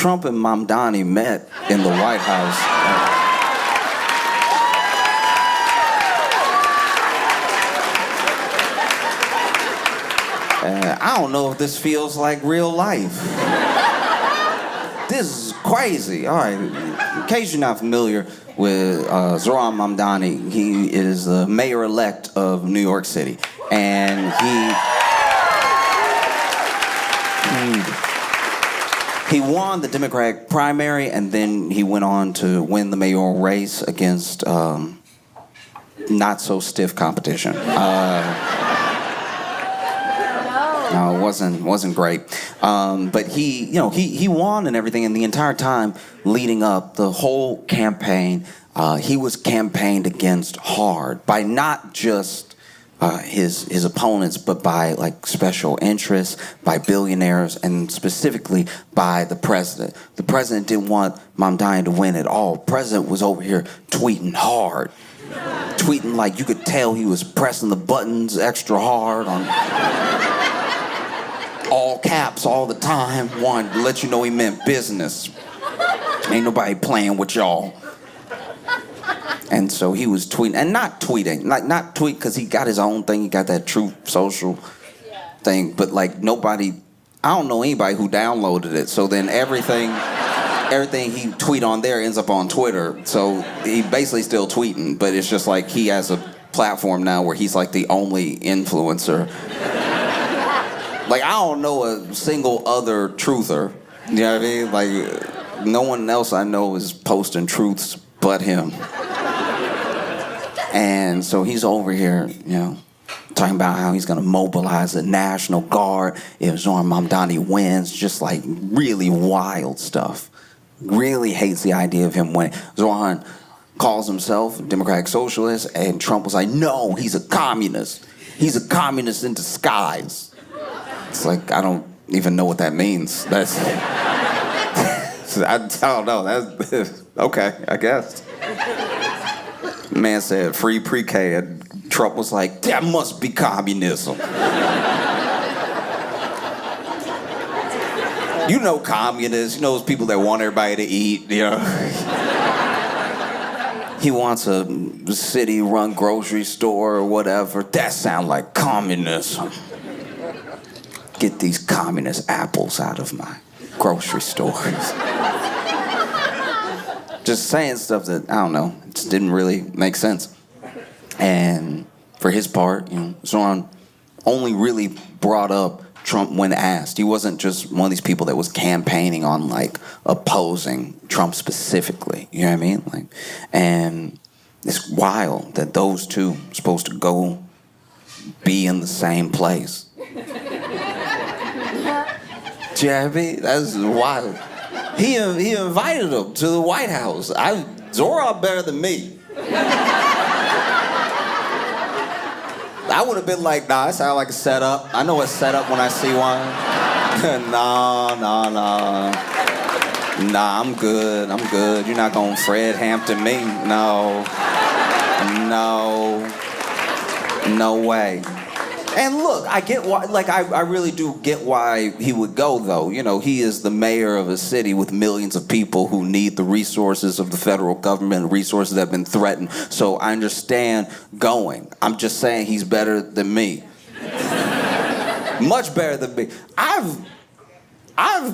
Trump and Mamdani met in the White House. I don't know if this feels like real life. This is crazy. All right, in case you're not familiar with Zohran Mamdani, he is the mayor-elect of New York City. And he won the Democratic primary, and then he went on to win the mayoral race against not-so-stiff competition. No, it wasn't great. But he won and everything, and the entire time leading up, the whole campaign, he was campaigned against hard by not just his opponents, but by like special interests, by billionaires, and specifically by the president. The president didn't want Mamdani to win at all. The president was over here tweeting hard. Tweeting like you could tell he was pressing the buttons extra hard on all caps all the time, wanted to let you know he meant business. Ain't nobody playing with y'all. And so he was tweeting, and not tweeting, like not tweet because he got his own thing, he got that Truth Social thing, but like nobody, I don't know anybody who downloaded it, so then everything he tweet on there ends up on Twitter, so he basically still tweeting, but it's just like he has a platform now where he's like the only influencer. Like, I don't know a single other truther, you know what I mean? Like, no one else I know is posting truths but him. And so he's over here, talking about how he's gonna mobilize the National Guard if Zohran Mamdani wins, just like really wild stuff. Really hates the idea of him winning. Zohran calls himself a democratic socialist, and Trump was like, no, he's a communist. He's a communist in disguise. It's like, I don't even know what that means. That's, I don't know. That's, okay, I guess. Man said free pre-K, and Trump was like, that must be communism. You know communists, you know those people that want everybody to eat, He wants a city-run grocery store or whatever. That sounds like communism. Get these communist apples out of my grocery stores. Just saying stuff that, I don't know, just didn't really make sense. And for his part, Zohran only really brought up Trump when asked. He wasn't just one of these people that was campaigning on, like, opposing Trump specifically. You know what I mean? Like, and it's wild that those two are supposed to go be in the same place. Do you know what I mean? That's wild. He invited him to the White House. Zohran better than me. I would have been like, nah, that sounds like a setup. I know a setup when I see one. Nah, I'm good. You're not gonna Fred Hampton me. No way. And look, I get why, like, I really do get why he would go, though. He is the mayor of a city with millions of people who need the resources of the federal government, resources that have been threatened. So I understand going. I'm just saying he's better than me. Much better than me. I've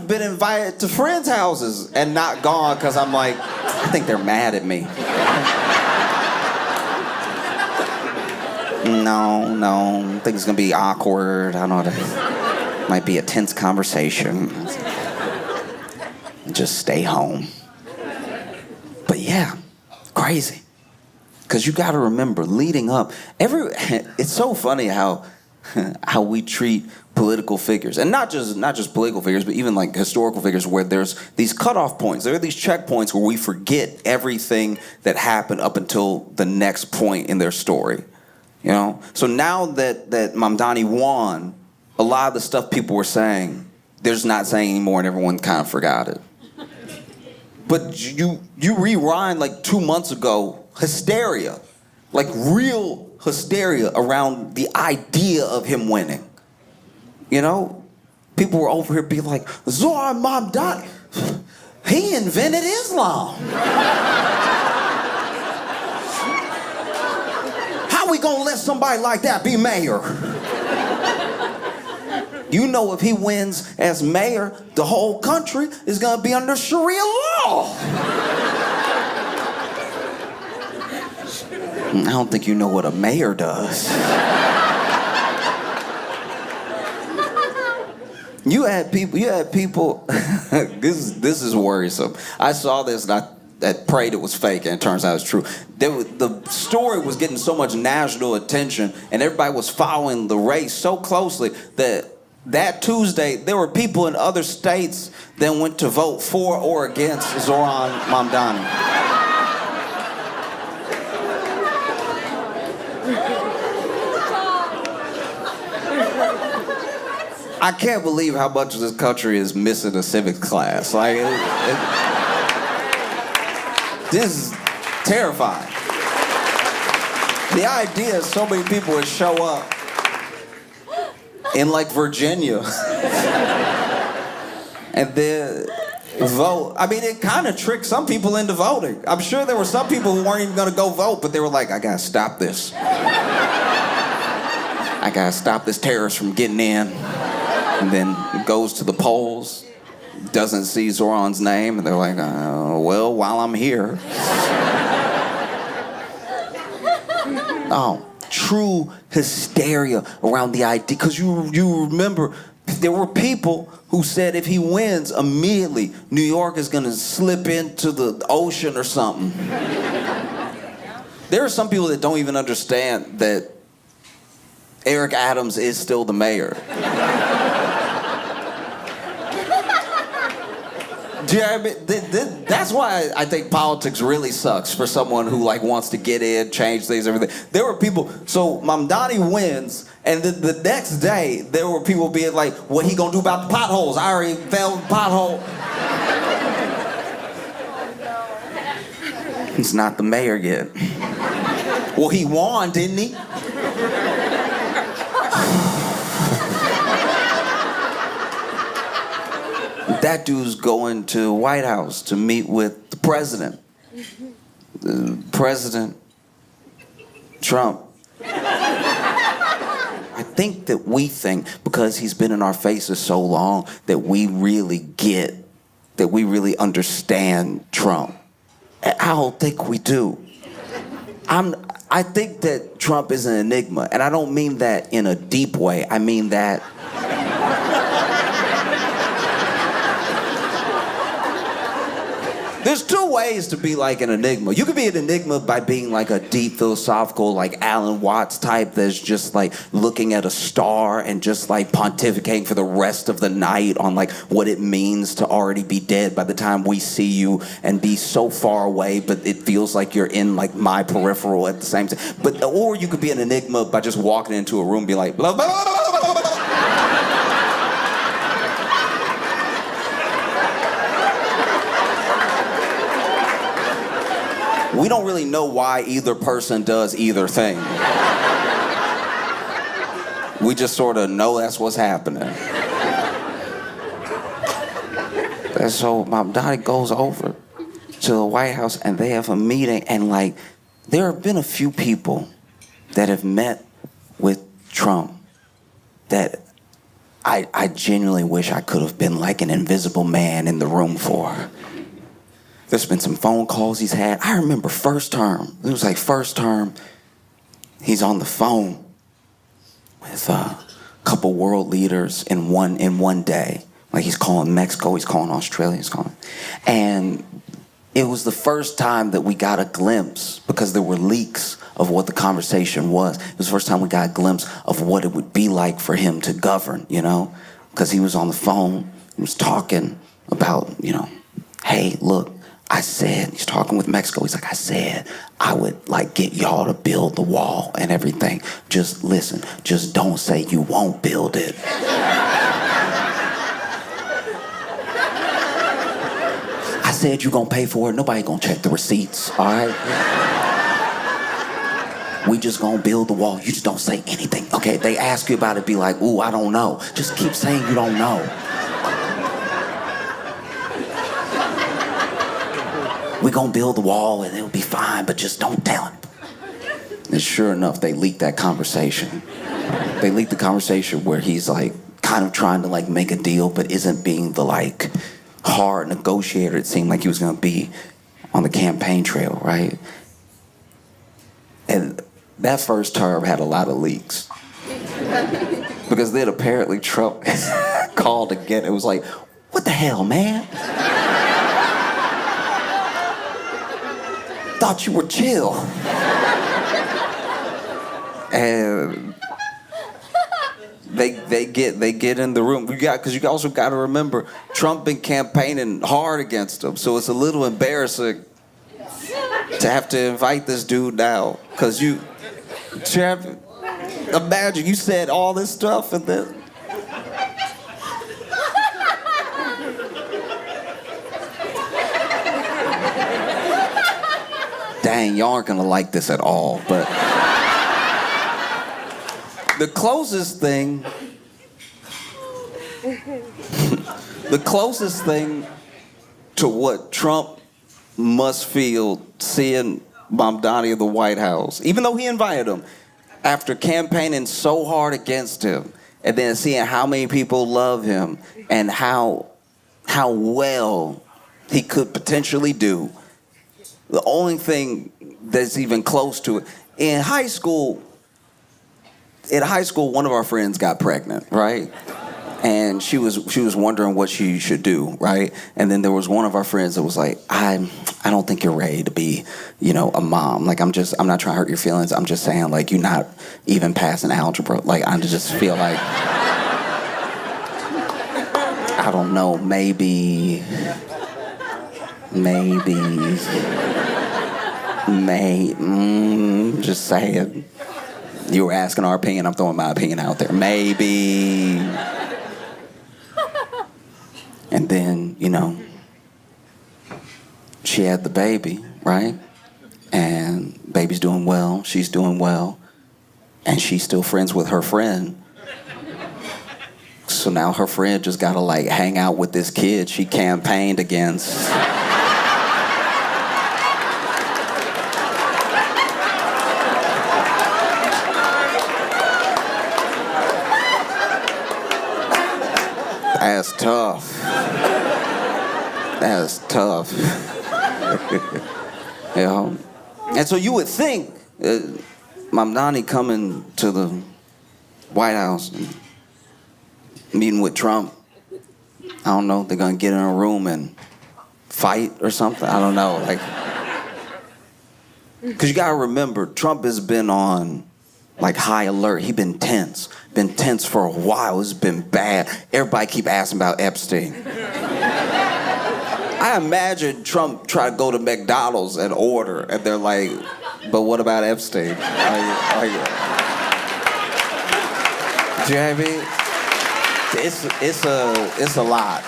been invited to friends' houses and not gone because I'm like, I think they're mad at me. No, I think it's gonna be awkward. I don't know. Might be a tense conversation. Just stay home. But yeah, crazy. Because you gotta remember, leading up, it's so funny how we treat political figures, and not just political figures, but even like historical figures, where there's these cutoff points. There are these checkpoints where we forget everything that happened up until the next point in their story. So now that Mamdani won, a lot of the stuff people were saying, they're just not saying anymore, and everyone kind of forgot it. But you rewind like 2 months ago, hysteria, like real hysteria around the idea of him winning. People were over here being like, Zohran Mamdani, He invented Islam. How we gonna let somebody like that be mayor? You know, if he wins as mayor, the whole country is gonna be under Sharia law. I don't think you know what a mayor does. You had people, this is worrisome. I saw this and I prayed it was fake, and it turns out it's true. The story was getting so much national attention, and everybody was following the race so closely that Tuesday, there were people in other states that went to vote for or against Zoran Mamdani. I can't believe how much of this country is missing a civics class. Like, this is terrifying. The idea is so many people would show up in like Virginia and then vote. I mean, it kind of tricked some people into voting. I'm sure there were some people who weren't even gonna go vote, but they were like, I gotta stop this. I gotta stop this terrorist from getting in. And then goes to the polls, doesn't see Zoran's name, and they're like, well, while I'm here. Oh, true hysteria around the idea. Because you remember, there were people who said if he wins, immediately New York is going to slip into the ocean or something. There are some people that don't even understand that Eric Adams is still the mayor. Do you know what I mean? That's why I think politics really sucks for someone who like wants to get in, change things, everything. There were people, so Mamdani wins, and the next day there were people being like, what he gonna do about the potholes? I already fell in the pothole. He's not the mayor yet. Well, he won, didn't he? That dude's going to the White House to meet with the president. President Trump. I think that we think, because he's been in our faces so long, that we really understand Trump. I don't think we do. I think that Trump is an enigma, and I don't mean that in a deep way. I mean that there's two ways to be like an enigma. You could be an enigma by being like a deep philosophical, like Alan Watts type that's just like looking at a star and just like pontificating for the rest of the night on like what it means to already be dead by the time we see you and be so far away, but it feels like you're in like my peripheral at the same time. Or you could be an enigma by just walking into a room and be like, blah, blah, blah, blah, blah, blah, blah. We don't really know why either person does either thing. We just sort of know that's what's happening. And so Mamdani goes over to the White House and they have a meeting, and like there have been a few people that have met with Trump that I genuinely wish I could have been like an invisible man in the room for. There's been some phone calls he's had. I remember first term, he's on the phone with a couple world leaders in one day. Like he's calling Mexico, he's calling Australia, he's calling. And it was the first time that we got a glimpse, because there were leaks of what the conversation was. It was the first time we got a glimpse of what it would be like for him to govern, you know? Because he was on the phone, he was talking about, you know, hey, look, I said, he's talking with Mexico, he's like, I said I would like get y'all to build the wall and everything. Just listen, just don't say you won't build it. I said you gonna pay for it, nobody gonna check the receipts, all right? We just gonna build the wall, you just don't say anything. Okay, they ask you about it, be like, ooh, I don't know. Just keep saying you don't know. we're gonna build the wall and it'll be fine, but just don't tell him. And sure enough, they leaked that conversation. They leaked the conversation where he's like kind of trying to like make a deal, but isn't being the like hard negotiator it seemed like he was gonna be on the campaign trail, right? And that first term had a lot of leaks. Because then apparently Trump called again. It was like, what the hell, man? Thought you were chill. And they get in the room. Because you also got to remember, Trump been campaigning hard against him, so it's a little embarrassing to have to invite this dude now. Because imagine you said all this stuff and then. Dang, y'all aren't gonna like this at all, but. The closest thing to what Trump must feel seeing Mamdani in the White House, even though he invited him, after campaigning so hard against him, and then seeing how many people love him and how well he could potentially do, the only thing that's even close to it, in high school, one of our friends got pregnant, right? And she was wondering what she should do, right? And then there was one of our friends that was like, I don't think you're ready to be, a mom. Like, I'm not trying to hurt your feelings. I'm just saying, like, you're not even passing algebra. Like, I just feel like, I don't know, maybe, just saying. You were asking our opinion, I'm throwing my opinion out there. Maybe. And then, she had the baby, right? And baby's doing well, she's doing well, and she's still friends with her friend. So now her friend just gotta like hang out with this kid she campaigned against. That's tough. That's tough. And so you would think Mamdani coming to the White House and meeting with Trump, I don't know, they're gonna get in a room and fight or something. I don't know, like, because you gotta remember, Trump has been on like high alert. He's been tense for a while. It's been bad. Everybody keep asking about Epstein. I imagine Trump try to go to McDonald's and order, and they're like, but what about Epstein? Do you know what I mean? It's a lot.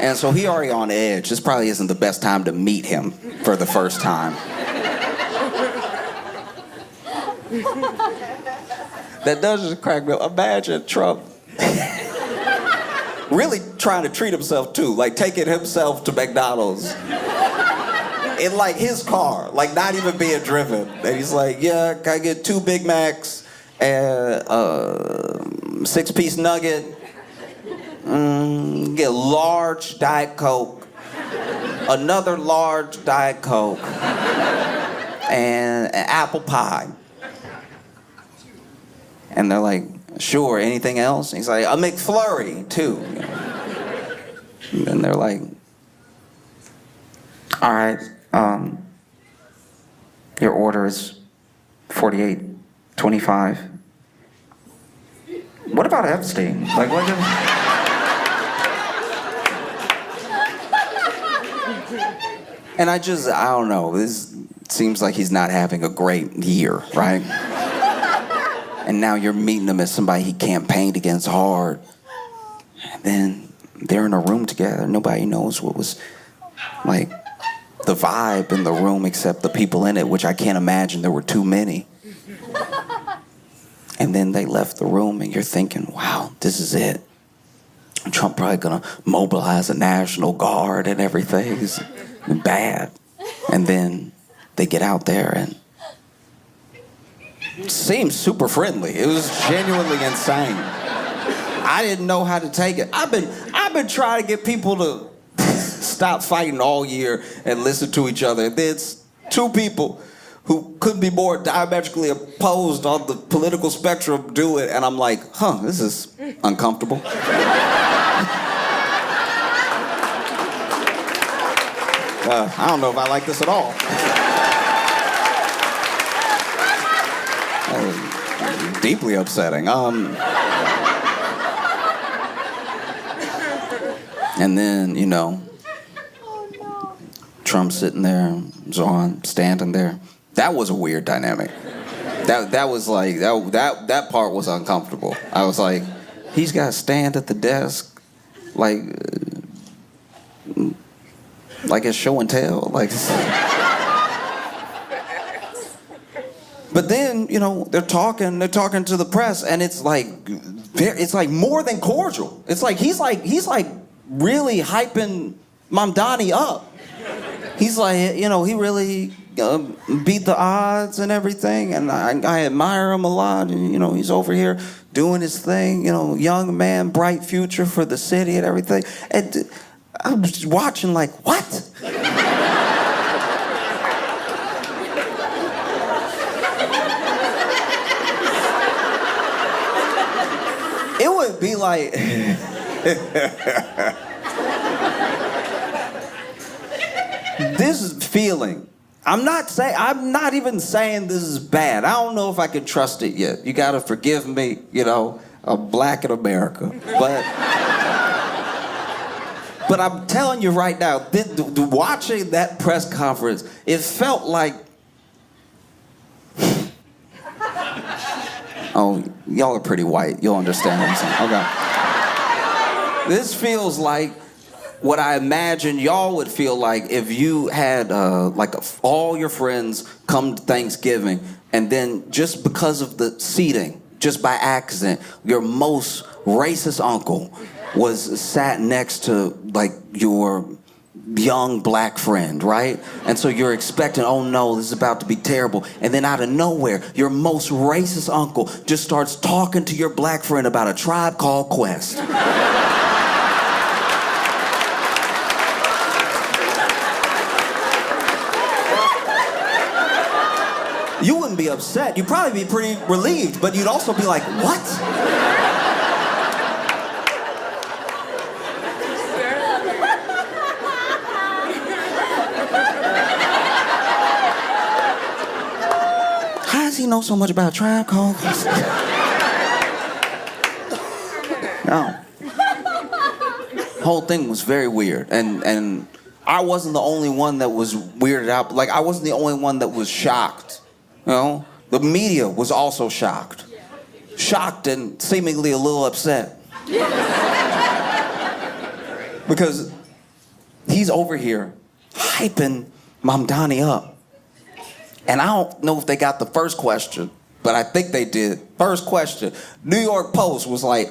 And so he already on edge. This probably isn't the best time to meet him for the first time. That does just crack me up. Imagine Trump really trying to treat himself too, like taking himself to McDonald's in like his car, like not even being driven. And he's like, yeah, can I get 2 Big Macs and 6-piece nugget, get a large Diet Coke, another large Diet Coke, and an apple pie. And they're like, sure, anything else? And he's like, a McFlurry, too. And then they're like, all right, your order is $48.25. What about Epstein? Like, what? And I don't know. This seems like he's not having a great year, right? And now you're meeting him as somebody he campaigned against hard. And then they're in a room together. Nobody knows what was like the vibe in the room except the people in it, which I can't imagine there were too many. And then they left the room and you're thinking, wow, this is it. Trump probably gonna mobilize a National Guard and everything. It's bad. And then they get out there and it seems super friendly. It was genuinely insane. I didn't know how to take it. I've been trying to get people to stop fighting all year and listen to each other. There's two people who couldn't be more diametrically opposed on the political spectrum do it, and I'm like, this is uncomfortable. I don't know if I like this at all. Deeply upsetting. And then, Trump sitting there, Zohan standing there. That was a weird dynamic. That was like, that part was uncomfortable. I was like, he's got to stand at the desk like it's show and tell. But then, they're talking to the press, and it's like more than cordial. It's like he's like really hyping Mamdani up. He's like, he really beat the odds and everything, and I admire him a lot. And he's over here doing his thing. Young man, bright future for the city and everything. And I'm just watching like, what? It would be like, this feeling. I'm not even saying this is bad. I don't know if I can trust it yet. You gotta forgive me, I'm black in America. But I'm telling you right now, watching that press conference, it felt like, oh, y'all are pretty white. You'll understand what I'm saying. Okay. This feels like what I imagine y'all would feel like if you had all your friends come to Thanksgiving, and then just because of the seating, just by accident, your most racist uncle was sat next to your young black friend, right? And so you're expecting, oh no, this is about to be terrible. And then out of nowhere, your most racist uncle just starts talking to your black friend about a Tribe Called Quest. You wouldn't be upset. You'd probably be pretty relieved, but you'd also be like, what? How does he know so much about Tribe Called Quest? No. Whole thing was very weird, and I wasn't the only one that was weirded out. I wasn't the only one that was shocked. The media was also shocked. Shocked and seemingly a little upset. Because he's over here hyping Mamdani up. And I don't know if they got the first question, but I think they did. First question, New York Post was like,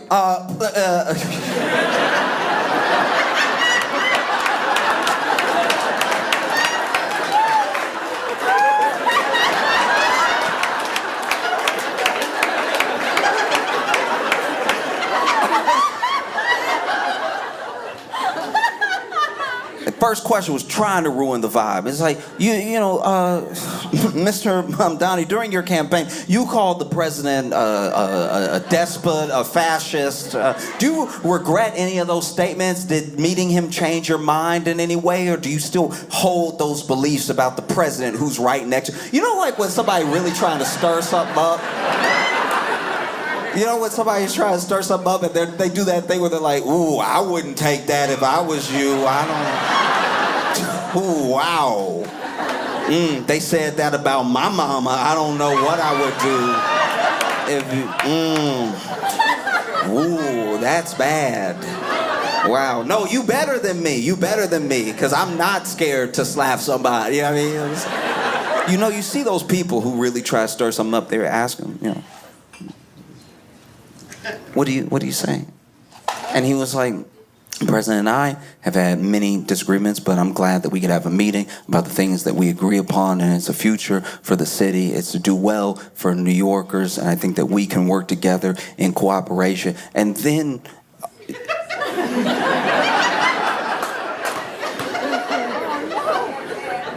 First question was trying to ruin the vibe. It's like, Mr. Mamdani, during your campaign, you called the president a despot, a fascist. Do you regret any of those statements? Did meeting him change your mind in any way? Or do you still hold those beliefs about the president who's right next to you? When somebody really trying to stir something up? When somebody's trying to stir something up and they do that thing where they're like, ooh, I wouldn't take that if I was you. Ooh, wow. They said that about my mama. I don't know what I would do if you, ooh, that's bad. Wow. No, you better than me. Because I'm not scared to slap somebody. You know what I mean? You see those people who really try to stir something up, they ask them, what do you say? And he was like, the president and I have had many disagreements, but I'm glad that we could have a meeting about the things that we agree upon, and it's a future for the city. It's to do well for New Yorkers, and I think that we can work together in cooperation. And then...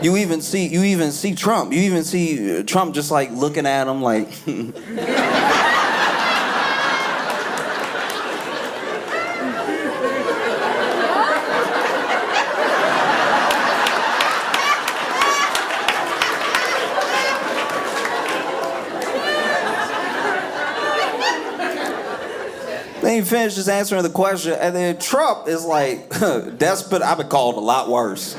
You even see Trump. You even see Trump just like looking at him like... Then he finished just answering the question, and then Trump is like, despot, I've been called a lot worse.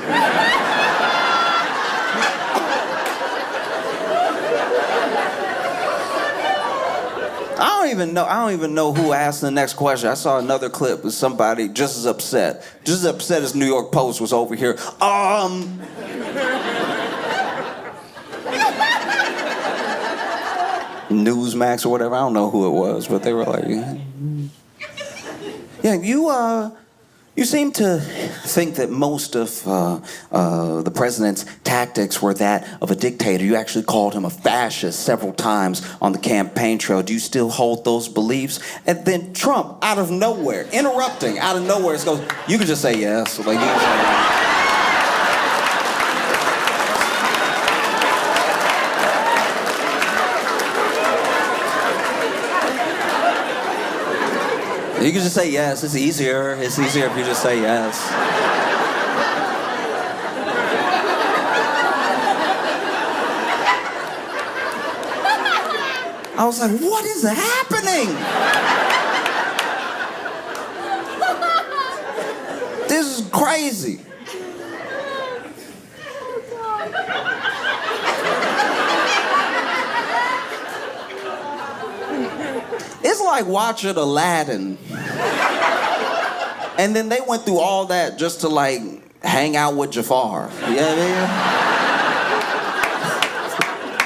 I don't even know who asked the next question. I saw another clip with somebody just as upset as New York Post was over here. Newsmax or whatever, I don't know who it was, but they were like, yeah, you seem to think that most of the president's tactics were that of a dictator. You actually called him a fascist several times on the campaign trail. Do you still hold those beliefs? And then Trump, out of nowhere, interrupting, out of nowhere, goes, you can just say yes. Like, you can say yes. You can just say yes. It's easier. It's easier if you just say yes. I was like, what is happening? This is crazy. It's like watching Aladdin. And then they went through all that just to like hang out with Jafar. You know what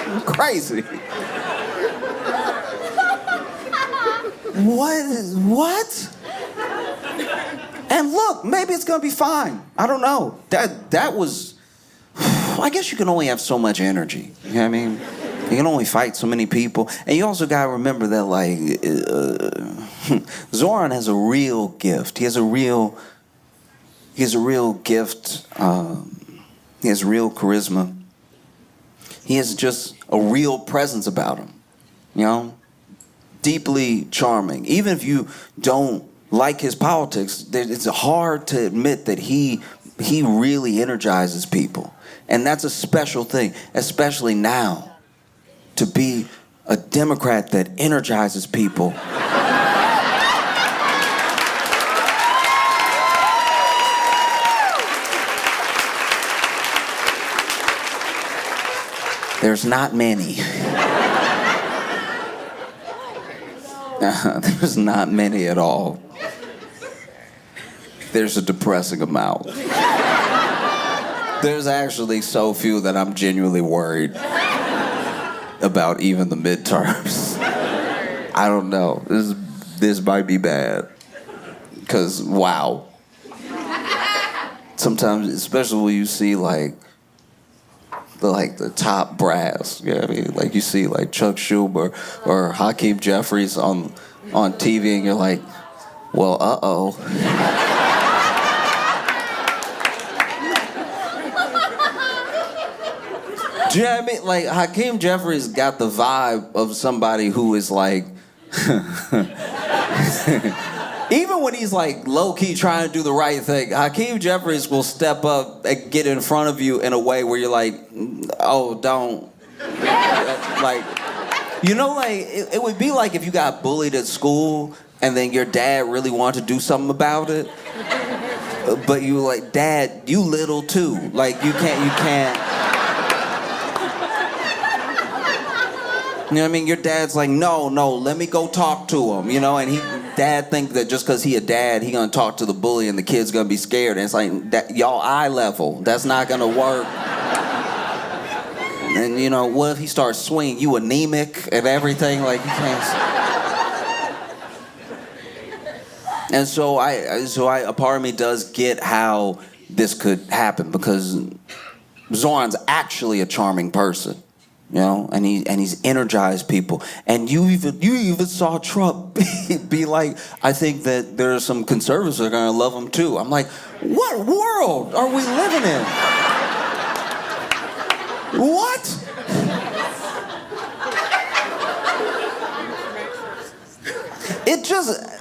I mean? Crazy. What? And look, maybe it's gonna be fine. I don't know. That was, I guess you can only have so much energy. You know what I mean? You can only fight so many people. And you also gotta remember that, like, Zoran has a real gift. He has a real gift. He has real charisma. He has just a real presence about him, you know? Deeply charming. Even if you don't like his politics, it's hard to admit that he really energizes people. And that's a special thing, especially now. To be a Democrat that energizes people. There's not many. There's not many at all. There's a depressing amount. There's actually so few that I'm genuinely worried about even the midterms. I don't know. This might be bad. Because, wow. Sometimes, especially when you see the top brass, you know what I mean? Like you see like Chuck Schumer or Hakeem Jeffries on TV, and you're like, well, uh-oh. Do you know what I mean? Like, Hakeem Jeffries got the vibe of somebody who is like... Even when he's like low-key trying to do the right thing, Hakeem Jeffries will step up and get in front of you in a way where you're like, oh, don't. Like, you know, like, it would be like if you got bullied at school and then your dad really wanted to do something about it. But you were like, Dad, you little too. Like, you can't. You know what I mean? Your dad's like, no, let me go talk to him, you know? And dad think that just because he a dad, he gonna talk to the bully and the kid's gonna be scared. And it's like, y'all eye level. That's not gonna work. And you know, what if he starts swinging? You anemic and everything, like you can't. And so a part of me does get how this could happen, because Zoran's actually a charming person, and he's energized people. And you even saw Trump be like, I think that there are some conservatives that are gonna love him too. I'm like, what world are we living in? What? It just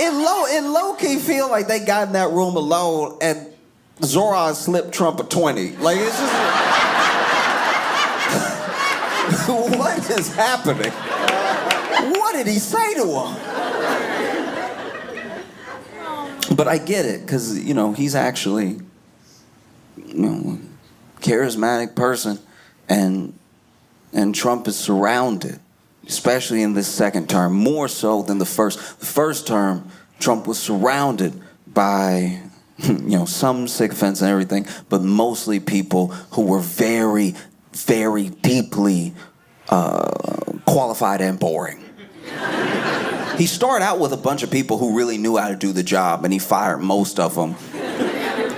it low-key feel like they got in that room alone and Zoran slipped Trump a 20. Like, it's just what is happening? What did he say to him? But I get it, because he's actually charismatic person, and Trump is surrounded, especially in this second term, more so than the first. The first term, Trump was surrounded by, some sycophants and everything, but mostly people who were very, very deeply qualified and boring. He started out with a bunch of people who really knew how to do the job, and he fired most of them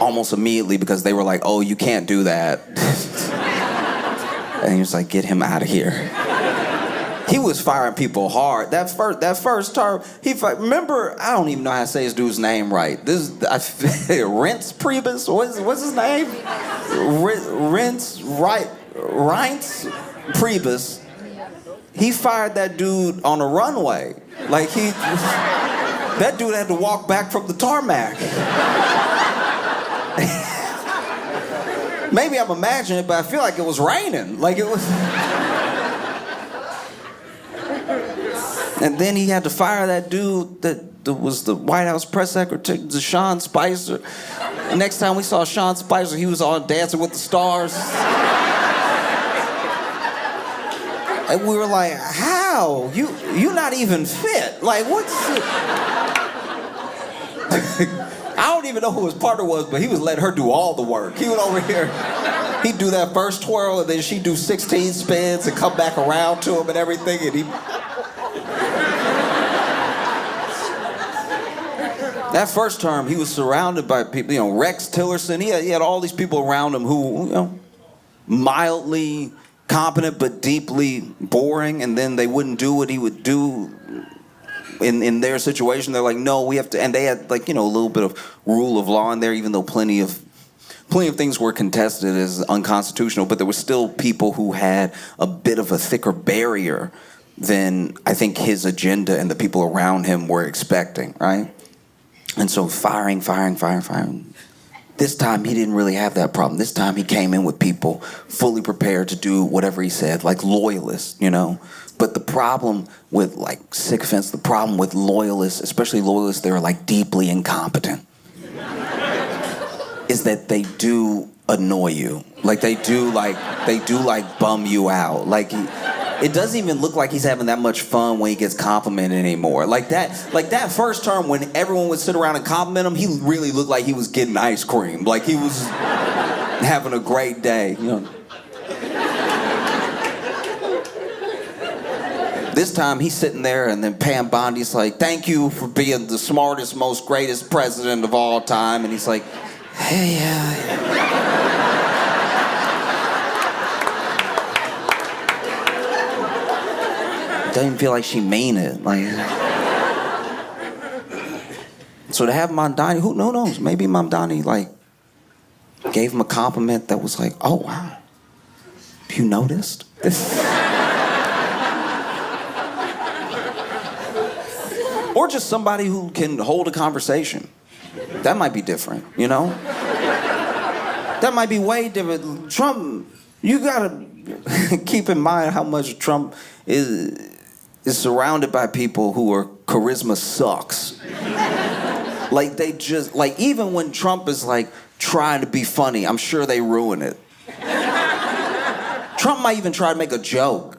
almost immediately because they were like, oh, you can't do that. And he was like, get him out of here. He was firing people hard. That first term, remember, I don't even know how to say this dude's name right. Reince Priebus, what's his name? Reince Priebus. He fired that dude on a runway. Like, that dude had to walk back from the tarmac. Maybe I'm imagining it, but I feel like it was raining. Like, it was. And then he had to fire that dude that was the White House press secretary, Sean Spicer. And next time we saw Sean Spicer, he was on Dancing with the Stars. And we were like, how? You not even fit. Like, what's it? I don't even know who his partner was, but he was letting her do all the work. He was over here. He'd do that first twirl, and then she'd do 16 spins and come back around to him and everything, and he... That first term, he was surrounded by people, Rex Tillerson. He had all these people around him who, mildly competent but deeply boring, and then they wouldn't do what he would do in their situation. They're like, no, we have to, and they had a little bit of rule of law in there, even though plenty of things were contested as unconstitutional, but there were still people who had a bit of a thicker barrier than I think his agenda and the people around him were expecting, right? And so firing. This time he didn't really have that problem. This time he came in with people fully prepared to do whatever he said, like loyalists, But the problem with sycophants, the problem with loyalists, especially loyalists that are deeply incompetent, is that they do annoy you. They do bum you out. It doesn't even look like he's having that much fun when he gets complimented anymore. That first term when everyone would sit around and compliment him, he really looked like he was getting ice cream. Like he was having a great day. This time he's sitting there, and then Pam Bondi's like, thank you for being the smartest, most greatest president of all time. And he's like, hey, doesn't even feel like she mean it. So to have Mamdani, who knows? Maybe Mamdani gave him a compliment that was like, oh wow, you noticed? Or just somebody who can hold a conversation. That might be different, That might be way different. Trump, you gotta keep in mind how much Trump is surrounded by people who are charisma sucks. Even when Trump is trying to be funny, I'm sure they ruin it. Trump might even try to make a joke,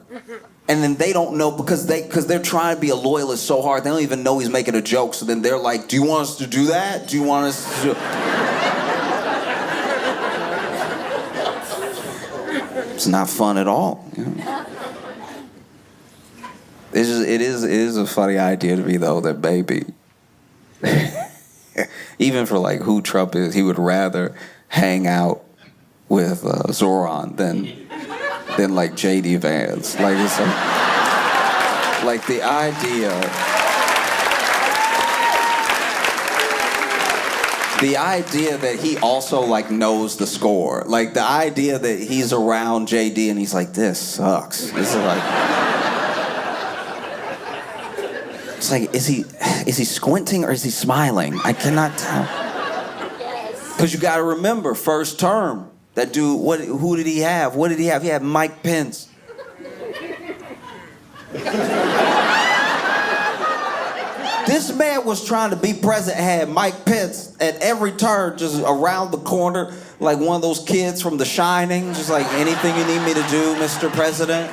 and then they don't know because they're trying to be a loyalist so hard they don't even know he's making a joke. So then they're like, do you want us to do that? Do you want us to? It's not fun at all. it is a funny idea to me though that maybe even for like who Trump is, he would rather hang out with Zoran than like JD Vance. Like it's like the idea. The idea that he also like knows the score, like the idea that he's around JD and he's like, this sucks. This is like, it's like, is he squinting or is he smiling? I cannot tell. Because you got to remember, first term, that dude. Who did he have? What did he have? He had Mike Pence. This man was trying to be president, had Mike Pence at every turn, just around the corner, like one of those kids from The Shining, just like, anything you need me to do, Mr. President?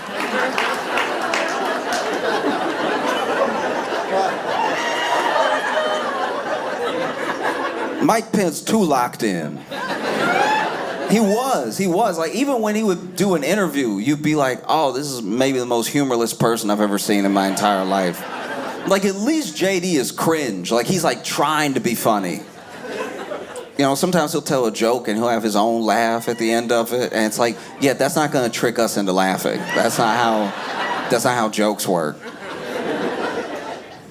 Mike Pence too locked in. He was. Like, even when he would do an interview, you'd be like, oh, this is maybe the most humorless person I've ever seen in my entire life. Like, at least JD is cringe. Like, he's like trying to be funny. You know, sometimes he'll tell a joke and he'll have his own laugh at the end of it. And it's like, yeah, that's not gonna trick us into laughing. That's not how jokes work.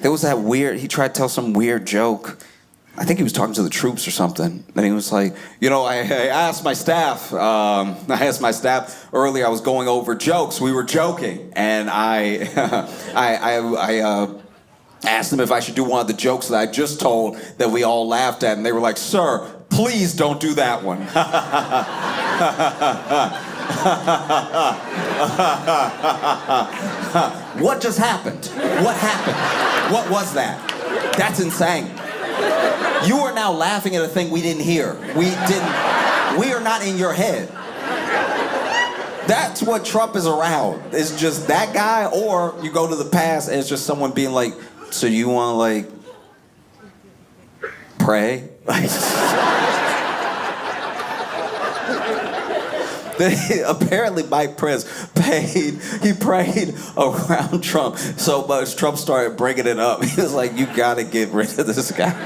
There was that weird, he tried to tell some weird joke. I think he was talking to the troops or something. And he was like, you know, I asked my staff earlier, I was going over jokes. We were joking. And I asked them if I should do one of the jokes that I just told that we all laughed at. And they were like, sir, please don't do that one. What just happened? What happened? What was that? That's insane. You are now laughing at a thing we didn't hear. We are not in your head. That's what Trump is around. It's just that guy, or you go to the past and it's just someone being like, so you want to like pray? Apparently Mike Pence prayed around Trump so much Trump started bringing it up. He was like, you gotta get rid of this guy.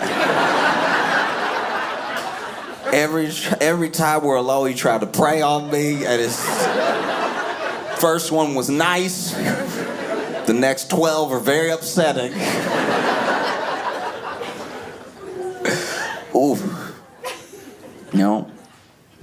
Every time we're alone, he tried to pray on me, and his first one was nice. The next 12 are very upsetting. Ooh. You know?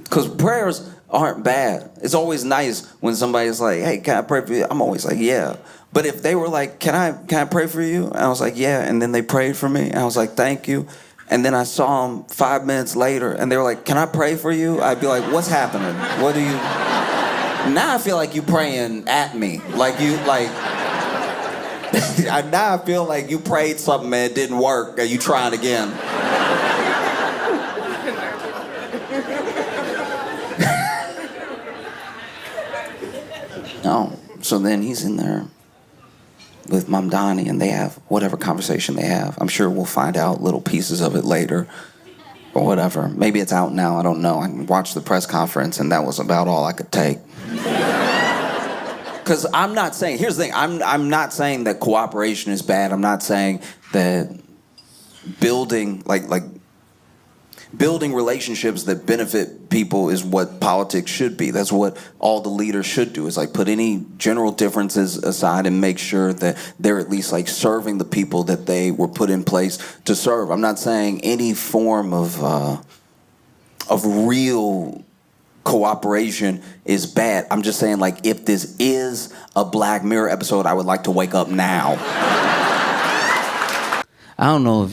Because prayers aren't bad. It's always nice when somebody's like, hey, can I pray for you? I'm always like, yeah. But if they were like, can I pray for you? And I was like, yeah. And then they prayed for me. And I was like, thank you. And then I saw them 5 minutes later and they were like, can I pray for you? I'd be like, what's happening? What do you... Now I feel like you praying at me. Like you, like... Now I feel like you prayed something and it didn't work. Are you trying again? No. So then he's in there with Mamdani and they have whatever conversation they have. I'm sure we'll find out little pieces of it later or whatever. Maybe it's out now. I don't know. I watched the press conference and that was about all I could take. Because I'm not saying, here's the thing, I'm not saying that cooperation is bad. I'm not saying that building, building relationships that benefit people is what politics should be. That's what all the leaders should do, is like put any general differences aside and make sure that they're at least like serving the people that they were put in place to serve. I'm not saying any form of real cooperation is bad. I'm just saying, like, if this is a Black Mirror episode, I would like to wake up now. I don't know if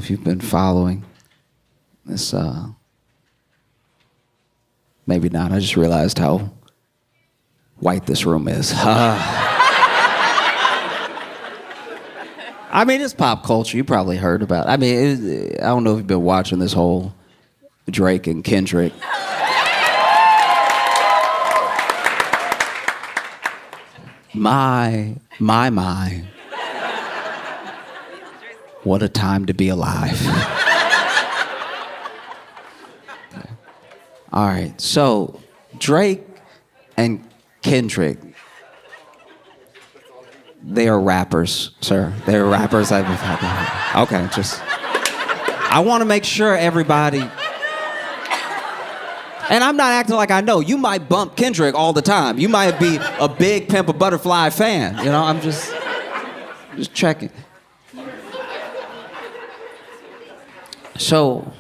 you've been following this, maybe not. I just realized how white this room is. I mean, it's pop culture. You probably heard about it. I mean, I don't know if you've been watching this whole Drake and Kendrick. My. What a time to be alive. All right, so Drake and Kendrick, They are rappers, sir. They are rappers. Okay, just... I want to make sure everybody... And I'm not acting like I know. You might bump Kendrick all the time. You might be a big Pimp a Butterfly fan. You know, I'm just checking. So,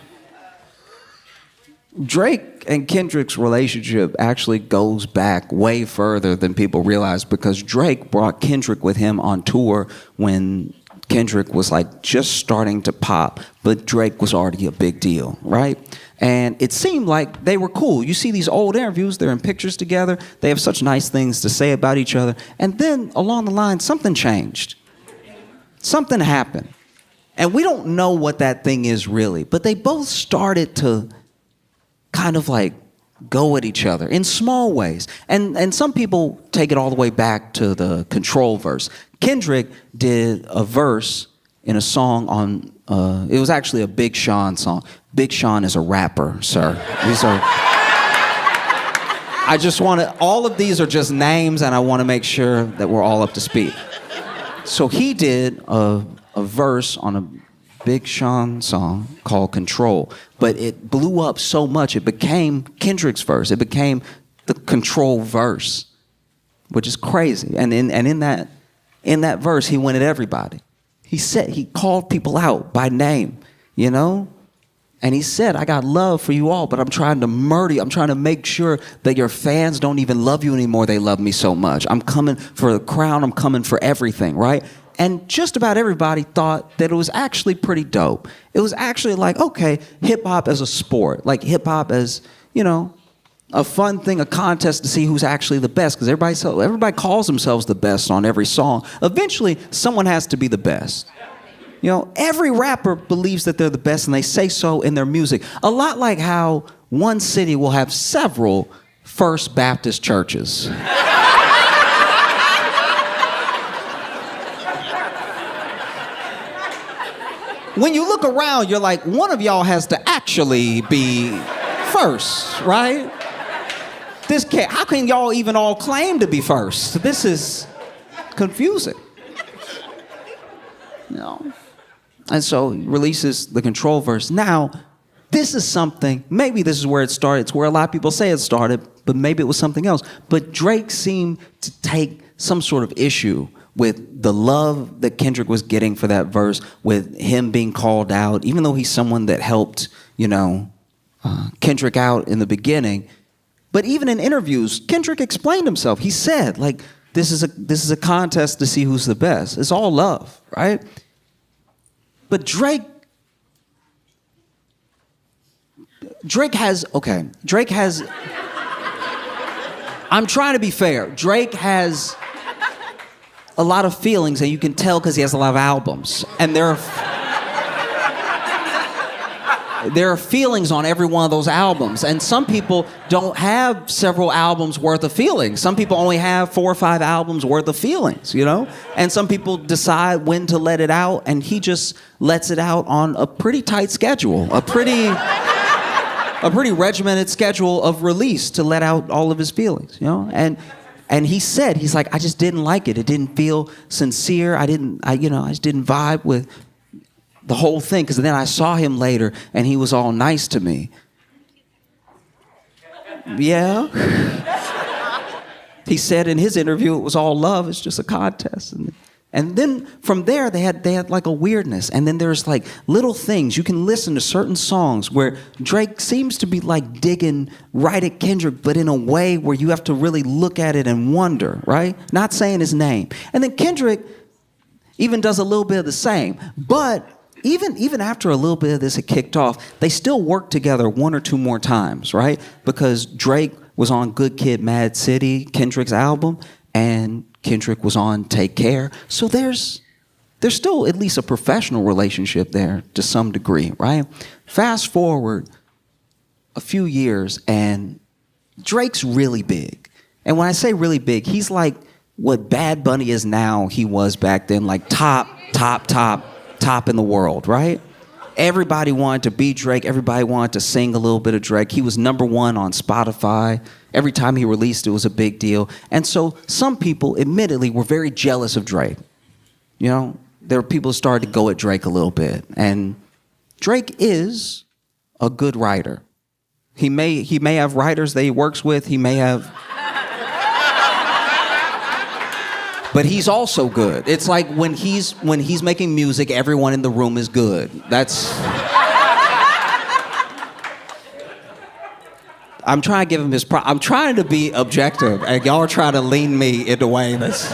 Drake and Kendrick's relationship actually goes back way further than people realize, because Drake brought Kendrick with him on tour when Kendrick was like just starting to pop, but Drake was already a big deal, right? And it seemed like they were cool. You see these old interviews, they're in pictures together, they have such nice things to say about each other, and then along the line, something changed. Something happened. And we don't know what that thing is really, but they both started to kind of like go at each other in small ways. And some people take it all the way back to the Control verse. Kendrick did a verse in a song on, it was actually a Big Sean song. Big Sean is a rapper, sir. These are, I just want to, all of these are just names, and I want to make sure that we're all up to speed. So he did a verse on a Big Sean song called Control, but it blew up so much it became Kendrick's verse. It became the Control verse, which is crazy. And in that verse, he went at everybody. He called people out by name, you know? And he said, I got love for you all, but I'm trying to murder you. I'm trying to make sure that your fans don't even love you anymore. They love me so much. I'm coming for the crown. I'm coming for everything, right? And just about everybody thought that it was actually pretty dope. It was actually like, okay, hip-hop as a sport. Like hip-hop as, you know, a fun thing, a contest to see who's actually the best. Because everybody calls themselves the best on every song. Eventually, someone has to be the best. You know, every rapper believes that they're the best, and they say so in their music. A lot like how one city will have several First Baptist churches. When you look around, you're like, one of y'all has to actually be first, right? How can y'all even all claim to be first? This is confusing. You know? And so he releases the Control verse. Now, this is something, maybe this is where it started. It's where a lot of people say it started, but maybe it was something else. But Drake seemed to take some sort of issue with the love that Kendrick was getting for that verse, with him being called out, even though he's someone that helped, you know, Kendrick out in the beginning. But even in interviews, Kendrick explained himself. He said, like, this is a contest to see who's the best. It's all love, right? But Drake has, I'm trying to be fair. Drake has a lot of feelings, and you can tell because he has a lot of albums. And there are feelings on every one of those albums. And some people don't have several albums worth of feelings. Some people only have 4 or 5 albums worth of feelings, you know? And some people decide when to let it out, and he just lets it out on a pretty tight schedule, a pretty regimented schedule of release to let out all of his feelings, you know? And he said, he's like, I just didn't like it. It didn't feel sincere. I just didn't vibe with the whole thing. Because then I saw him later, and he was all nice to me. Yeah. He said in his interview, it was all love. It's just a contest. And then from there, they had like a weirdness. And then there's like little things. You can listen to certain songs where Drake seems to be like digging right at Kendrick, but in a way where you have to really look at it and wonder, right? Not saying his name. And then Kendrick even does a little bit of the same. But even after a little bit of this had kicked off, they still worked together 1 or 2 more times, right? Because Drake was on Good Kid, Mad City, Kendrick's album, and Kendrick was on Take Care. So there's still at least a professional relationship there to some degree, right? Fast forward a few years, and Drake's really big. And when I say really big, he's like what Bad Bunny is now, he was back then, like top in the world, right? Everybody wanted to be Drake. Everybody wanted to sing a little bit of Drake. He was #1 on Spotify. every time he released, it was a big deal. And so some people, admittedly, were very jealous of Drake. You know, there were people who started to go at Drake a little bit. And Drake is a good writer. He may have writers that he works with. He may have... But he's also good. It's like when he's making music, everyone in the room is good. That's... I'm trying to give him his I'm trying to be objective, and y'all are trying to lean me into way that's...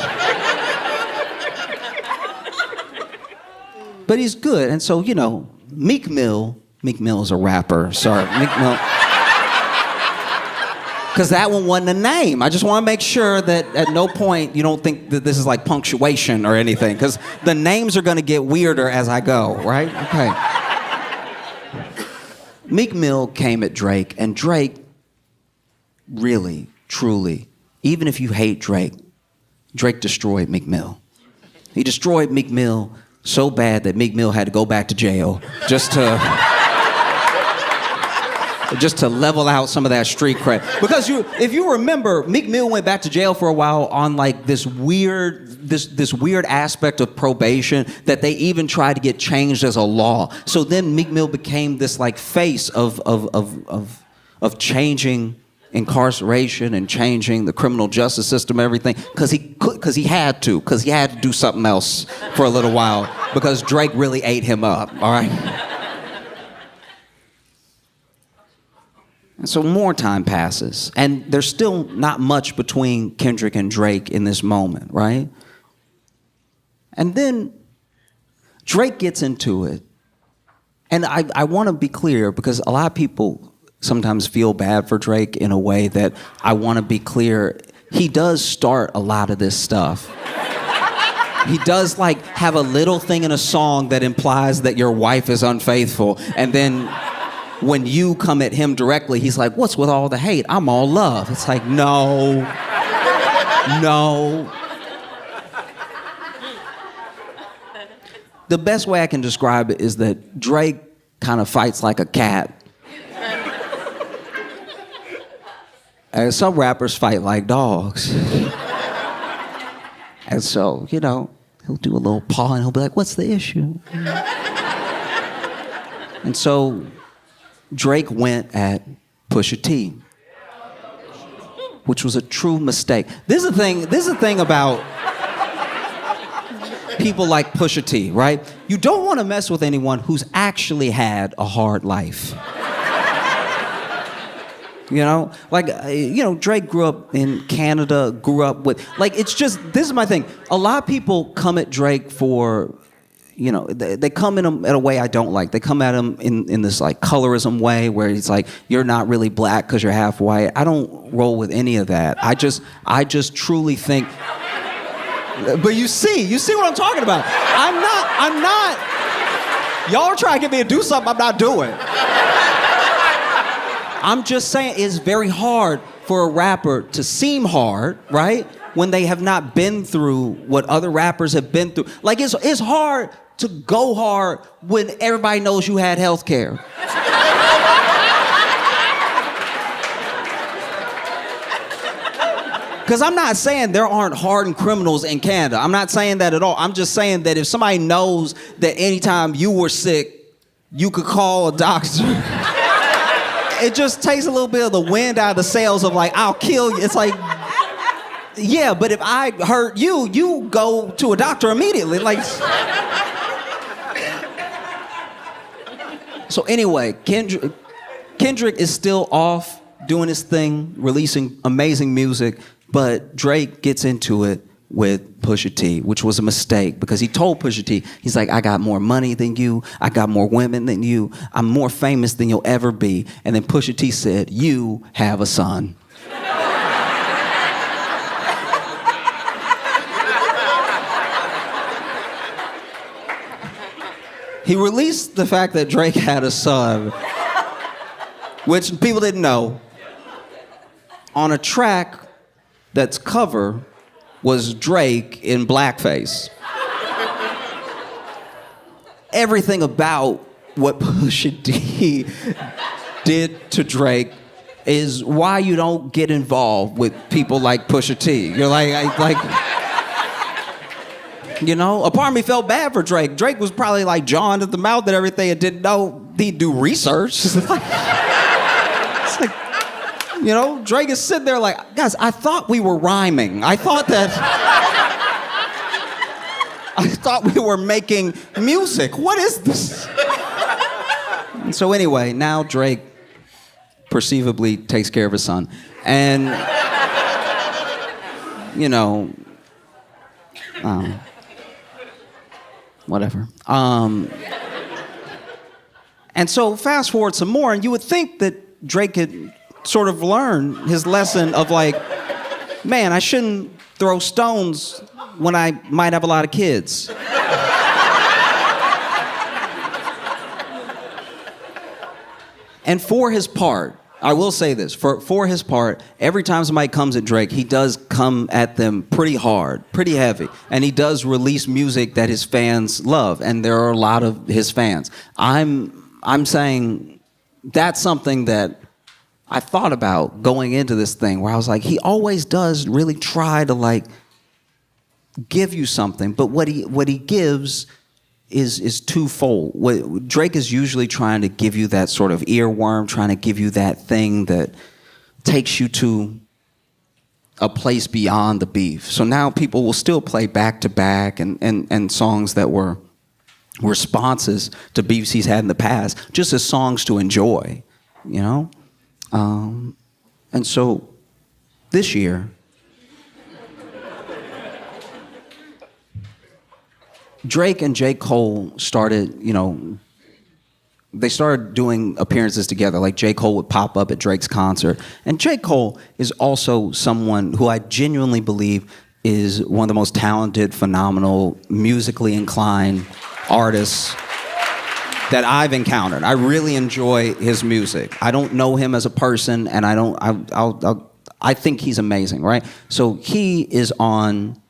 But he's good, and so, you know, Meek Mill is a rapper. Sorry, Meek Mill. Because that one wasn't a name. I just want to make sure that at no point you don't think that this is like punctuation or anything, because the names are going to get weirder as I go, right? Okay. Meek Mill came at Drake, and Drake really, truly, even if you hate Drake, Drake destroyed Meek Mill. He destroyed Meek Mill so bad that Meek Mill had to go back to jail just to level out some of that street cred. Because if you remember, Meek Mill went back to jail for a while on like this weird aspect of probation that they even tried to get changed as a law. So then Meek Mill became this like face of changing incarceration and changing the criminal justice system, everything, because he had to do something else for a little while because Drake really ate him up, all right? And so more time passes, and there's still not much between Kendrick and Drake in this moment, right? And then Drake gets into it, and I want to be clear because a lot of people sometimes feel bad for Drake in a way that I want to be clear. He does start a lot of this stuff. He does like have a little thing in a song that implies that your wife is unfaithful, and then when you come at him directly, he's like, what's with all the hate? I'm all love. It's like, no. The best way I can describe it is that Drake kind of fights like a cat. And some rappers fight like dogs. And so, you know, he'll do a little paw and he'll be like, what's the issue? And so Drake went at Pusha T, which was a true mistake. This is the thing about people like Pusha T, right? You don't want to mess with anyone who's actually had a hard life. You know, like, you know, Drake grew up in Canada, grew up with, like, it's just, this is my thing. A lot of people come at Drake for, you know, they come in at a way I don't like. They come at him in this, like, colorism way where he's like, you're not really black because you're half white. I don't roll with any of that. I just truly think, but you see what I'm talking about. I'm not, y'all are trying to get me to do something I'm not doing. I'm just saying it's very hard for a rapper to seem hard, right? When they have not been through what other rappers have been through. Like, it's hard to go hard when everybody knows you had health care. Because I'm not saying there aren't hardened criminals in Canada. I'm not saying that at all. I'm just saying that if somebody knows that anytime you were sick, you could call a doctor. It just takes a little bit of the wind out of the sails of like, I'll kill you. It's like, yeah, but if I hurt you, you go to a doctor immediately. Like, so anyway, Kendrick is still off doing his thing, releasing amazing music, but Drake gets into it with Pusha T, which was a mistake because he told Pusha T, he's like, I got more money than you, I got more women than you, I'm more famous than you'll ever be. And then Pusha T said, you have a son. He released the fact that Drake had a son, which people didn't know, on a track that's cover was Drake in blackface. Everything about what Pusha T did to Drake is why you don't get involved with people like Pusha T. You're like, you know, a part of me felt bad for Drake. Drake was probably like John at the mouth and everything and didn't know he'd do research. It's like, you know, Drake is sitting there like, guys, I thought we were rhyming. I thought we were making music. What is this? And so anyway, now Drake perceivably takes care of his son. And, you know, whatever. And so fast forward some more, and you would think that Drake could sort of learn his lesson of like, man, I shouldn't throw stones when I might have a lot of kids. And for his part, I will say this, for his part, every time somebody comes at Drake, he does come at them pretty hard, pretty heavy. And he does release music that his fans love, and there are a lot of his fans. I'm saying that's something that I thought about going into this thing, where I was like, he always does really try to like give you something, but what he gives is twofold. What Drake is usually trying to give you that sort of earworm, trying to give you that thing that takes you to a place beyond the beef. So now people will still play back to back and songs that were responses to beefs he's had in the past, just as songs to enjoy, you know? And so this year, Drake and J. Cole started, you know, they started doing appearances together. Like J. Cole would pop up at Drake's concert. And J. Cole is also someone who I genuinely believe is one of the most talented, phenomenal, musically inclined artists that I've encountered. I really enjoy his music. I don't know him as a person, and I think he's amazing, right? So he is on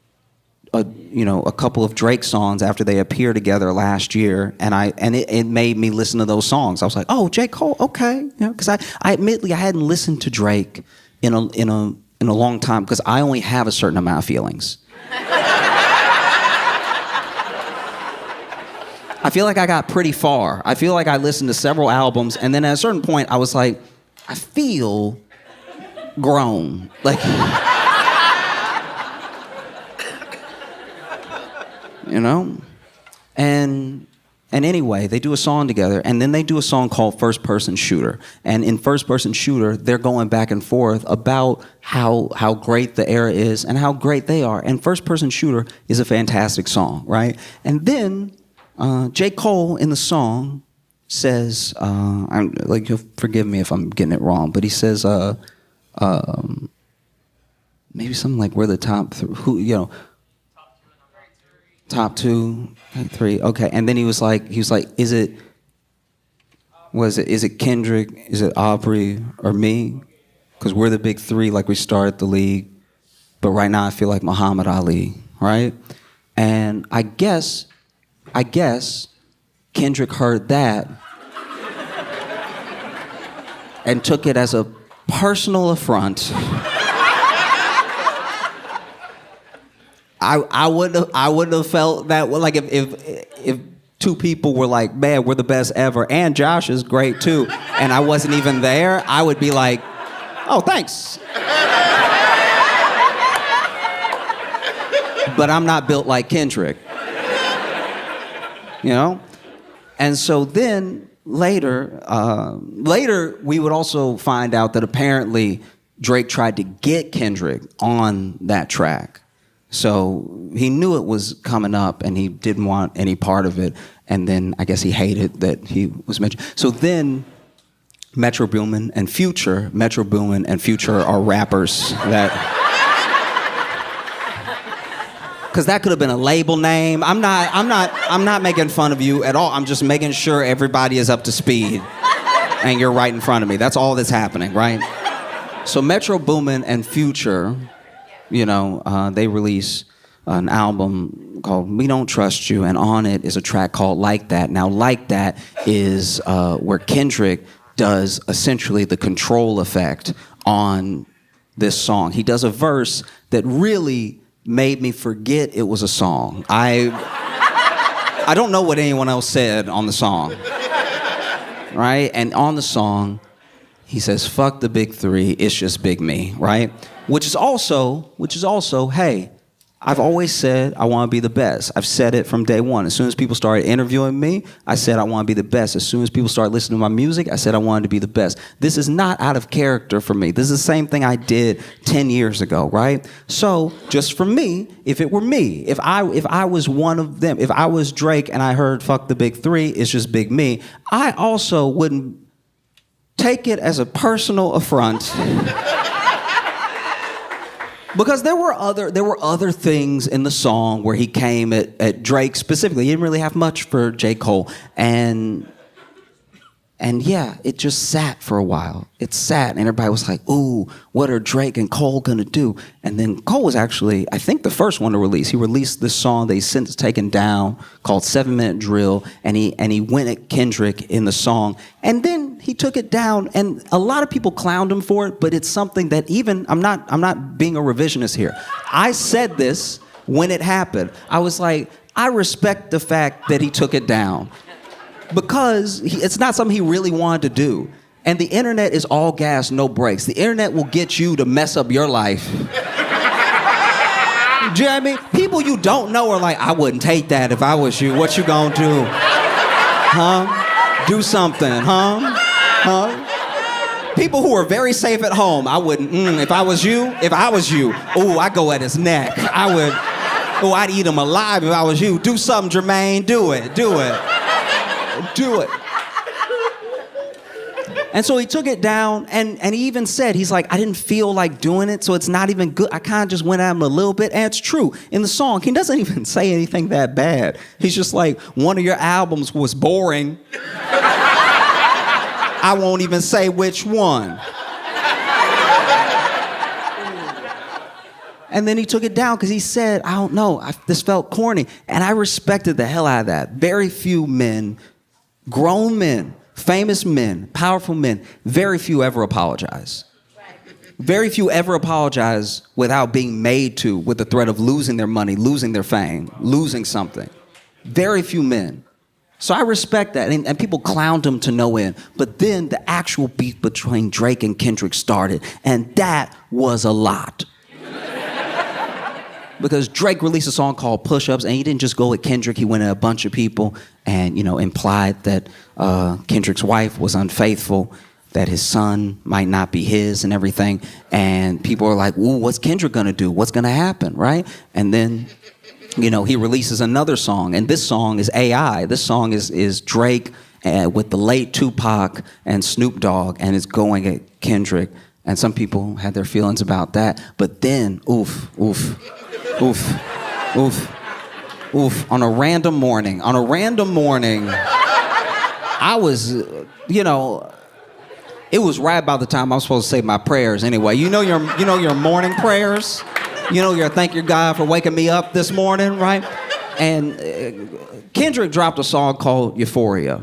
a couple of Drake songs after they appeared together last year, and it made me listen to those songs. I was like, oh, J. Cole, okay, you know, because I admittedly I hadn't listened to Drake in a long time because I only have a certain amount of feelings. I feel like I got pretty far. I feel like I listened to several albums, and then at a certain point, I was like, I feel grown. Like, you know? And anyway, they do a song together, and then they do a song called First Person Shooter. And in First Person Shooter, they're going back and forth about how great the era is and how great they are. And First Person Shooter is a fantastic song, right? And then J. Cole in the song says, I'm like, you'll forgive me if I'm getting it wrong, but he says, maybe something like we're the top top two, three, okay. And then he was like, is it Kendrick, is it Aubrey, or me? Because we're the big three, like we started the league, but right now I feel like Muhammad Ali, right? And I guess Kendrick heard that and took it as a personal affront. I wouldn't have felt that way. Like if two people were like, man, we're the best ever, and Josh is great too, and I wasn't even there, I would be like, oh, thanks. But I'm not built like Kendrick. You know? And so then later we would also find out that apparently Drake tried to get Kendrick on that track. So he knew it was coming up and he didn't want any part of it. And then I guess he hated that he was mentioned. So then Metro Boomin and Future are rappers that... Because that could have been a label name. I'm not making fun of you at all. I'm just making sure everybody is up to speed and you're right in front of me. That's all that's happening, right? So Metro Boomin and Future, you know, they release an album called We Don't Trust You, and on it is a track called Like That. Now, Like That is where Kendrick does essentially the control effect on this song. He does a verse that really made me forget it was a song. I don't know what anyone else said on the song, right? And on the song, he says, "Fuck the big three, it's just big me," right? Which is also, hey, I've always said I want to be the best. I've said it from day one. As soon as people started interviewing me, I said I want to be the best. As soon as people started listening to my music, I said I wanted to be the best. This is not out of character for me. This is the same thing I did 10 years ago, right? So just for me, if it were me, if I was one of them, if I was Drake and I heard "fuck the big three, it's just big me," I also wouldn't take it as a personal affront. Because there were other things in the song where he came at Drake specifically. He didn't really have much for J. Cole. And yeah, it just sat for a while. It sat, and everybody was like, ooh, what are Drake and Cole gonna do? And then Cole was actually, I think, the first one to release. He released this song that he's since taken down called 7 Minute Drill, and he went at Kendrick in the song. And then he took it down, and a lot of people clowned him for it, but it's something that even, I'm not being a revisionist here. I said this when it happened. I was like, I respect the fact that he took it down. Because it's not something he really wanted to do. And the internet is all gas, no brakes. The internet will get you to mess up your life. Do you know what I mean? People you don't know are like, I wouldn't take that if I was you. What you gonna do? Huh? Do something, huh? Huh? People who are very safe at home, I wouldn't, if I was you, ooh, I'd go at his neck. I'd eat him alive if I was you. Do something, Jermaine, do it. Do it. And so he took it down, and he even said, he's like, I didn't feel like doing it, so it's not even good. I kind of just went at him a little bit, and it's true. In the song, he doesn't even say anything that bad. He's just like, one of your albums was boring. I won't even say which one. And then he took it down because he said, I don't know, this felt corny. And I respected the hell out of that. Very few men, grown men, famous men, powerful men, very few ever apologize. Very few ever apologize without being made to, with the threat of losing their money, losing their fame, losing something. Very few men. So I respect that, and people clowned him to no end. But then the actual beef between Drake and Kendrick started, and that was a lot. Because Drake released a song called Push-Ups, and he didn't just go at Kendrick, he went at a bunch of people and, implied that Kendrick's wife was unfaithful, that his son might not be his and everything. And people were like, ooh, what's Kendrick gonna do? What's gonna happen, right? And then, he releases another song, and this song is AI. This song is Drake with the late Tupac and Snoop Dogg, and it's going at Kendrick. And some people had their feelings about that. But then, oof. On a random morning, I was, it was right about the time I was supposed to say my prayers anyway. You know your morning prayers? Your thank your God for waking me up this morning, right? And Kendrick dropped a song called Euphoria.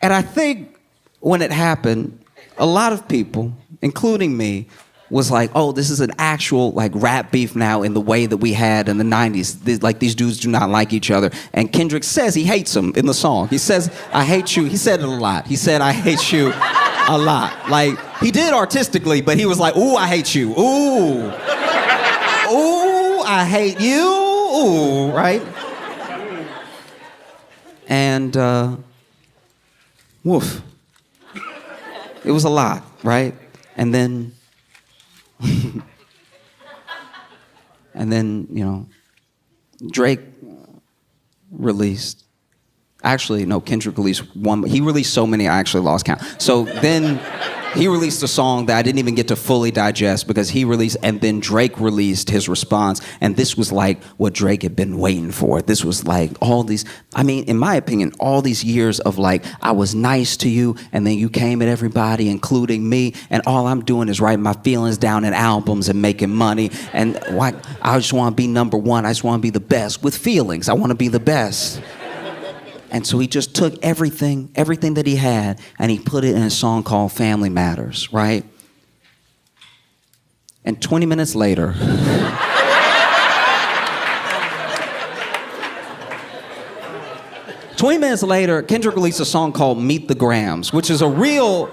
And I think when it happened, a lot of people, including me, was like, oh, this is an actual rap beef now in the way that we had in the 90s. These dudes do not like each other. And Kendrick says he hates him in the song. He says, I hate you. He said it a lot. He said, I hate you a lot. He did artistically, but he was like, ooh, I hate you. Ooh. Ooh, I hate you. Ooh, right? And, woof. It was a lot, right? And then, Drake released. Actually, no, Kendrick released one. He released so many, I actually lost count. So then he released a song that I didn't even get to fully digest because he released, and then Drake released his response. And this was like what Drake had been waiting for. This was like all these, in my opinion, all these years of I was nice to you, and then you came at everybody, including me, and all I'm doing is writing my feelings down in albums and making money. And I just want to be number one. I just want to be the best with feelings. I want to be the best. And so he just took everything that he had, and he put it in a song called Family Matters, right? And 20 minutes later, Kendrick released a song called Meet the Grams, which is a real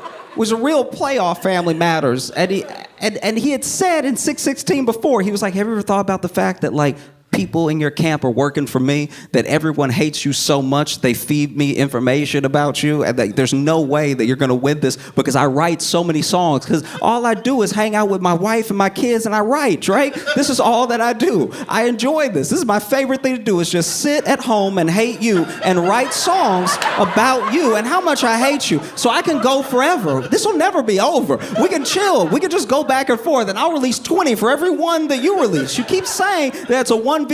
play off Family Matters. And he had said in 616 before, he was like, have you ever thought about the fact that like people in your camp are working for me, that everyone hates you so much they feed me information about you, and that there's no way that you're gonna win this because I write so many songs, because all I do is hang out with my wife and my kids and I write, right? This is all that I do. I enjoy this. This is my favorite thing to do, is just sit at home and hate you and write songs about you and how much I hate you. So I can go forever. This will never be over. We can chill. We can just go back and forth, and I'll release 20 for every one that you release. You keep saying that it's a 1v20,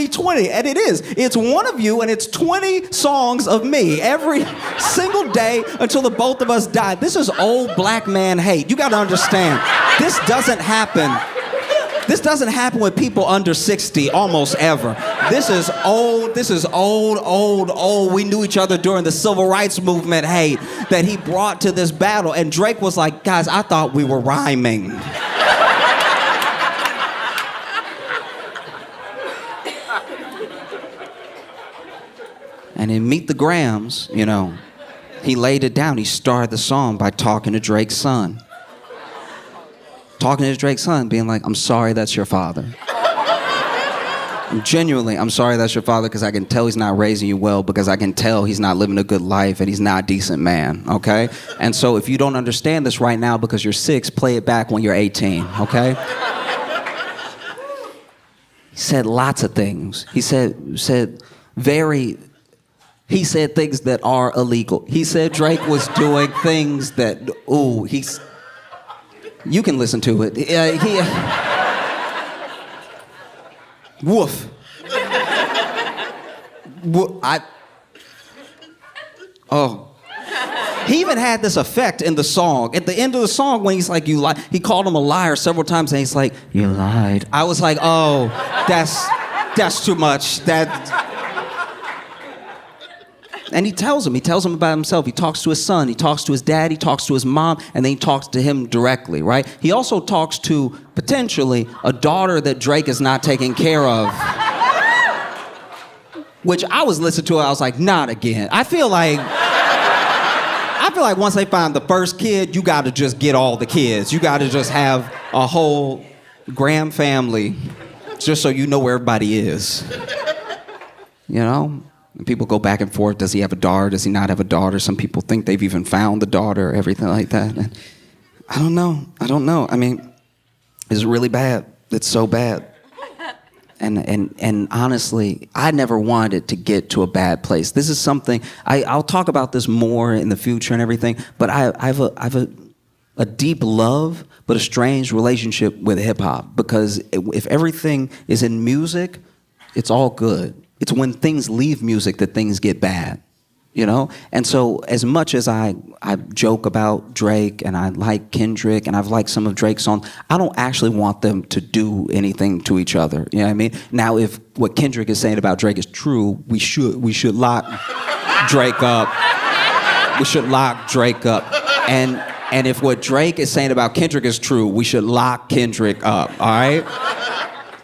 and it is. It's one of you, and it's 20 songs of me every single day until the both of us die. This is old black man hate. You gotta understand, this doesn't happen. This doesn't happen with people under 60 almost ever. This is old, old. We knew each other during the civil rights movement hate that he brought to this battle. And Drake was like, guys, I thought we were rhyming. And in Meet the Grams, you know, he laid it down. He started the song by talking to Drake's son. Talking to Drake's son, being like, I'm sorry that's your father. Genuinely, I'm sorry that's your father, because I can tell he's not raising you well, because I can tell he's not living a good life and he's not a decent man, okay? And so if you don't understand this right now because you're 6, play it back when you're 18, okay? He said lots of things. He said things that are illegal. He said Drake was doing things that, you can listen to it. Woof. He even had this effect in the song. At the end of the song, when he's like, you lie, he called him a liar several times, and he's like, you lied. I was like, oh, that's too much. And he tells him about himself. He talks to his son, he talks to his dad, he talks to his mom, and then he talks to him directly, right? He also talks to, potentially, a daughter that Drake is not taking care of. Which I was listening to, I was like, not again. I feel like once they find the first kid, you gotta just get all the kids. You gotta just have a whole Graham family, just so you know where everybody is. You know? And people go back and forth. Does he have a daughter? Does he not have a daughter? Some people think they've even found the daughter, everything like that. And I don't know. I mean, it's really bad. It's so bad. And honestly, I never wanted it to get to a bad place. This is something, I'll talk about this more in the future and everything, but I have a deep love, but a strange relationship with hip hop, because if everything is in music, it's all good. It's when things leave music that things get bad, you know? And so as much as I joke about Drake and I like Kendrick and I've liked some of Drake's songs, I don't actually want them to do anything to each other. You know what I mean? Now, if what Kendrick is saying about Drake is true, we should lock Drake up. We should lock Drake up. And if what Drake is saying about Kendrick is true, we should lock Kendrick up, all right?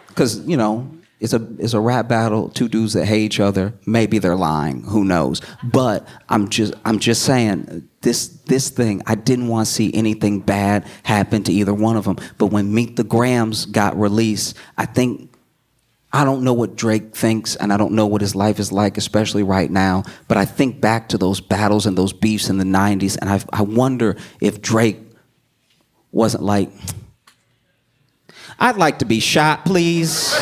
Because, you know, it's a rap battle, two dudes that hate each other. Maybe they're lying, who knows? But I'm just saying, this thing, I didn't want to see anything bad happen to either one of them. But when Meet the Grams got released, I don't know what Drake thinks, and I don't know what his life is like, especially right now. But I think back to those battles and those beefs in the 90s, and I wonder if Drake wasn't like, I'd like to be shot, please.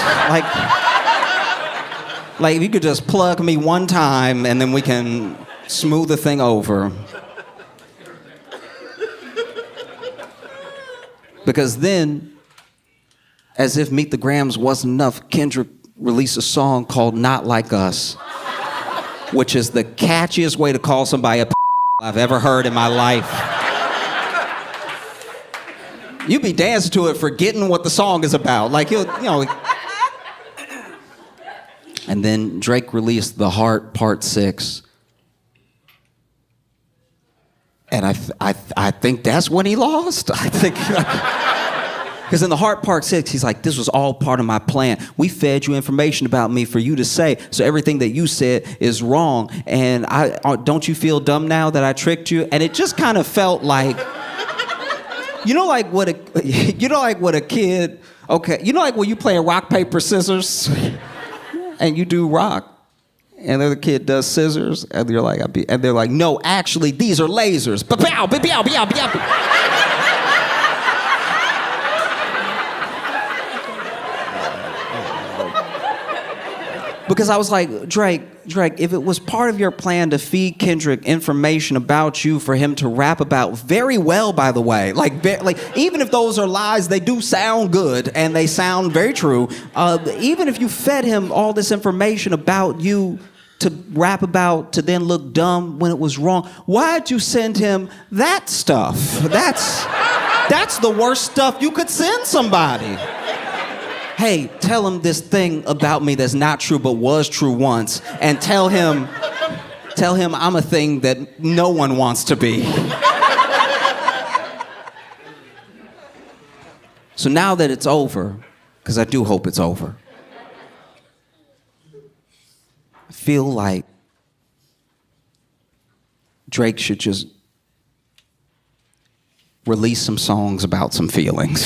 Like if you could just plug me one time and then we can smooth the thing over. Because then, as if Meet the Grams wasn't enough, Kendrick released a song called Not Like Us, which is the catchiest way to call somebody a I've ever heard in my life. You be dancing to it forgetting what the song is about. Like, you know. And then Drake released The Heart Part 6, And I think that's when he lost. I think, because in the Heart Part 6, he's like, this was all part of my plan. We fed you information about me for you to say, so everything that you said is wrong. And don't you feel dumb now that I tricked you? And it just kind of felt like, you know, like what a kid, okay, you know, like when you play a rock, paper, scissors, and you do rock. And the other kid does scissors, and you're like, and they're like, no, actually, these are lasers. Ba-pow, ba-pow, ba-pow, ba-pow. Because I was like, Drake, if it was part of your plan to feed Kendrick information about you for him to rap about very well, by the way, like even if those are lies, they do sound good and they sound very true. Even if you fed him all this information about you to rap about to then look dumb when it was wrong, why'd you send him that stuff? That's the worst stuff you could send somebody. Hey, tell him this thing about me that's not true but was true once, and tell him I'm a thing that no one wants to be. So now that it's over, because I do hope it's over, I feel like Drake should just release some songs about some feelings.